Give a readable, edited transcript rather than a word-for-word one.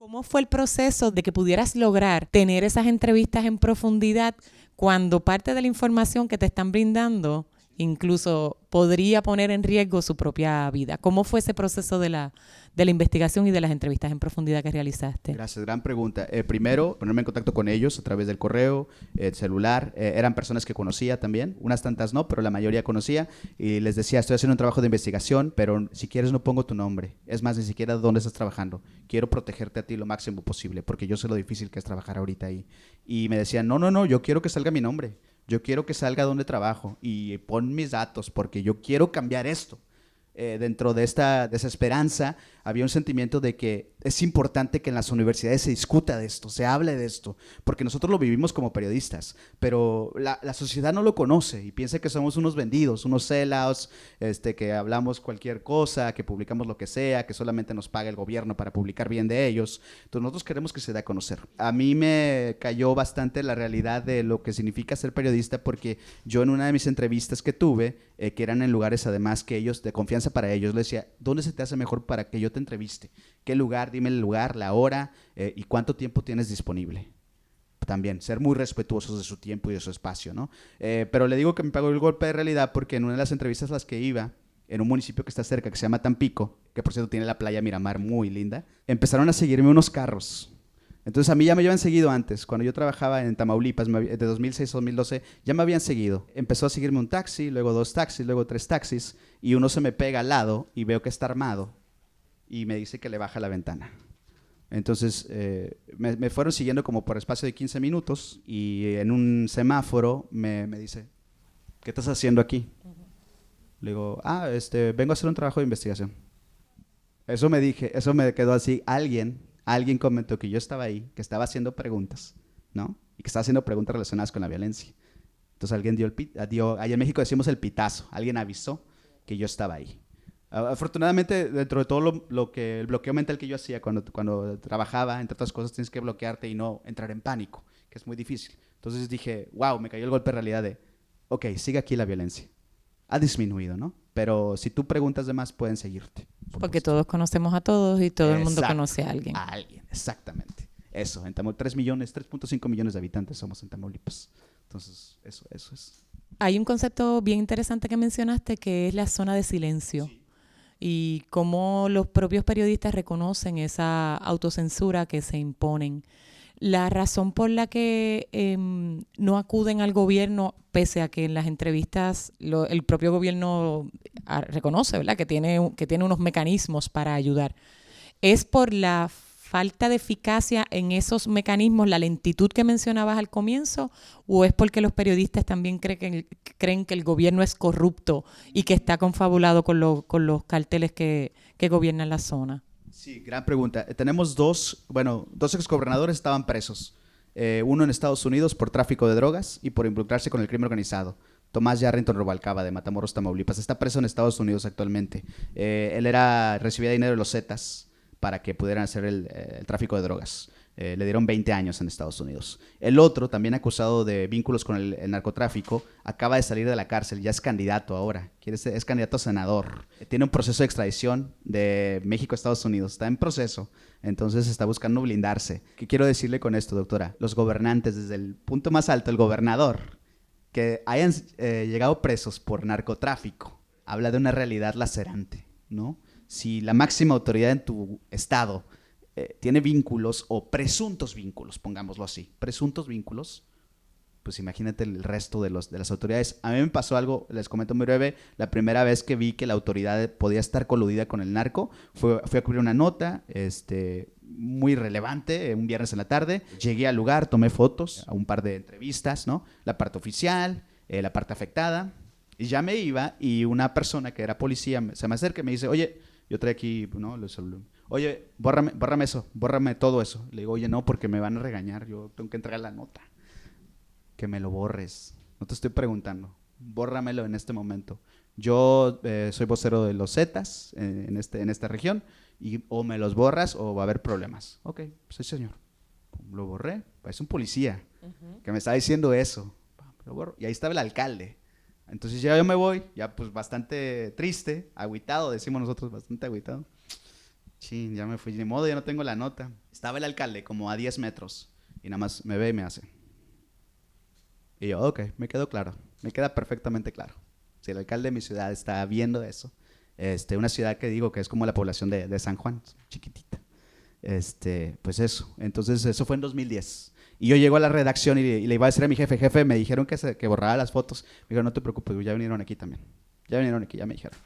¿Cómo fue el proceso de que pudieras lograr tener esas entrevistas en profundidad cuando parte de la información que te están brindando incluso podría poner en riesgo su propia vida? ¿Cómo fue ese proceso de la investigación y de las entrevistas en profundidad que realizaste? Gracias, gran pregunta. Primero, ponerme en contacto con ellos a través del correo, el celular. Eran personas que conocía también, unas tantas no, pero la mayoría conocía. Y les decía, estoy haciendo un trabajo de investigación, pero si quieres no pongo tu nombre. Es más, ni siquiera dónde estás trabajando. Quiero protegerte a ti lo máximo posible, porque yo sé lo difícil que es trabajar ahorita ahí. Y me decían, no, yo quiero que salga mi nombre. Yo quiero que salga donde trabajo y pon mis datos, porque yo quiero cambiar esto. Dentro de esta desesperanza había un sentimiento de que es importante que en las universidades se discuta de esto, se hable de esto, porque nosotros lo vivimos como periodistas, pero la sociedad no lo conoce y piensa que somos unos vendidos, unos sellouts, que hablamos cualquier cosa, que publicamos lo que sea, que solamente nos paga el gobierno para publicar bien de ellos. Entonces nosotros queremos que se dé a conocer. A mí me cayó bastante la realidad de lo que significa ser periodista, porque yo en una de mis entrevistas que tuve, que eran en lugares además que ellos, de confianza para ellos, les decía, ¿dónde se te hace mejor para que yo te entreviste? ¿Qué lugar? Dime el lugar, la hora y cuánto tiempo tienes disponible. También, ser muy respetuosos de su tiempo y de su espacio, ¿no? Pero le digo que me pegó el golpe de realidad porque en una de las entrevistas a las que iba, en un municipio que está cerca, que se llama Tampico, que por cierto tiene la playa Miramar muy linda, empezaron a seguirme unos carros. Entonces a mí ya me habían seguido antes, cuando yo trabajaba en Tamaulipas, de 2006 a 2012, ya me habían seguido. Empezó a seguirme un taxi, luego 2 taxis, luego 3 taxis, y uno se me pega al lado y veo que está armado y me dice que le baja la ventana. Entonces me fueron siguiendo como por espacio de 15 minutos y en un semáforo me dice, ¿qué estás haciendo aquí? Le digo, vengo a hacer un trabajo de investigación. Eso me quedó así. Alguien comentó que yo estaba ahí, que estaba haciendo preguntas, ¿no? Y que estaba haciendo preguntas relacionadas con la violencia. Entonces alguien ahí en México decimos el pitazo, alguien avisó que yo estaba ahí. Afortunadamente, dentro de todo el bloqueo mental que yo hacía cuando trabajaba, entre otras cosas, tienes que bloquearte y no entrar en pánico, que es muy difícil. Entonces dije, wow, me cayó el golpe de realidad de, ok, sigue aquí la violencia. Ha disminuido, ¿no? Pero si tú preguntas de más, pueden seguirte. Porque todos conocemos a todos y todo el mundo conoce a alguien. A alguien, exactamente. Eso, en Tamaulipas, 3.5 millones de habitantes somos en Tamaulipas. Entonces, eso es. Hay un concepto bien interesante que mencionaste, que es la zona de silencio. Sí. Y cómo los propios periodistas reconocen esa autocensura que se imponen. La razón por la que no acuden al gobierno, pese a que en las entrevistas el propio gobierno reconoce, ¿verdad?, que tiene unos mecanismos para ayudar, es por la falta de eficacia en esos mecanismos, la lentitud que mencionabas al comienzo, o es porque los periodistas también creen que el gobierno es corrupto y que está confabulado con los carteles que gobiernan la zona? Sí, gran pregunta. Tenemos dos exgobernadores estaban presos. Uno en Estados Unidos por tráfico de drogas y por involucrarse con el crimen organizado. Tomás Yarrington Rubalcaba, de Matamoros, Tamaulipas. Está preso en Estados Unidos actualmente. Él recibía dinero de los Zetas para que pudieran hacer el tráfico de drogas. Le dieron 20 años en Estados Unidos. El otro, también acusado de vínculos con el narcotráfico, acaba de salir de la cárcel, ya es candidato ahora, es candidato a senador. Tiene un proceso de extradición de México a Estados Unidos, está en proceso, entonces está buscando blindarse. ¿Qué quiero decirle con esto, doctora? Los gobernantes, desde el punto más alto, el gobernador, que hayan llegado presos por narcotráfico, habla de una realidad lacerante, ¿no? Si la máxima autoridad en tu estado tiene vínculos o presuntos vínculos, pongámoslo así, presuntos vínculos, pues imagínate el resto de las autoridades. A mí me pasó algo, les comento muy breve, la primera vez que vi que la autoridad podía estar coludida con el narco, fui a cubrir una nota muy relevante, un viernes en la tarde, llegué al lugar, tomé fotos, a un par de entrevistas, ¿no? La parte oficial, la parte afectada, y ya me iba y una persona que era policía se me acerca y me dice, oye, yo traigo aquí, ¿no? Oye, bórrame eso, bórrame todo eso. Le digo, oye, no, porque me van a regañar, yo tengo que entregar la nota. Que me lo borres, no te estoy preguntando, bórramelo en este momento. Yo soy vocero de los Zetas en esta región, y o me los borras o va a haber problemas. Ok, sí señor. Lo borré, es un policía que me está diciendo eso. Lo borro. Y ahí estaba el alcalde. Entonces ya yo me voy, ya pues bastante triste, agüitado, decimos nosotros, bastante agüitado. chin, ya me fui, ni modo, ya no tengo la nota. Estaba el alcalde como a 10 metros y nada más me ve y me hace. Y yo, ok, me quedó claro, me queda perfectamente claro. Si el alcalde de mi ciudad está viendo eso, una ciudad que digo que es como la población de San Juan, chiquitita. Pues eso. Entonces, eso fue en 2010. Y yo llego a la redacción y le iba a decir a mi jefe, me dijeron que borrara las fotos. Me dijeron, no te preocupes, ya vinieron aquí también. Ya vinieron aquí, ya me dijeron.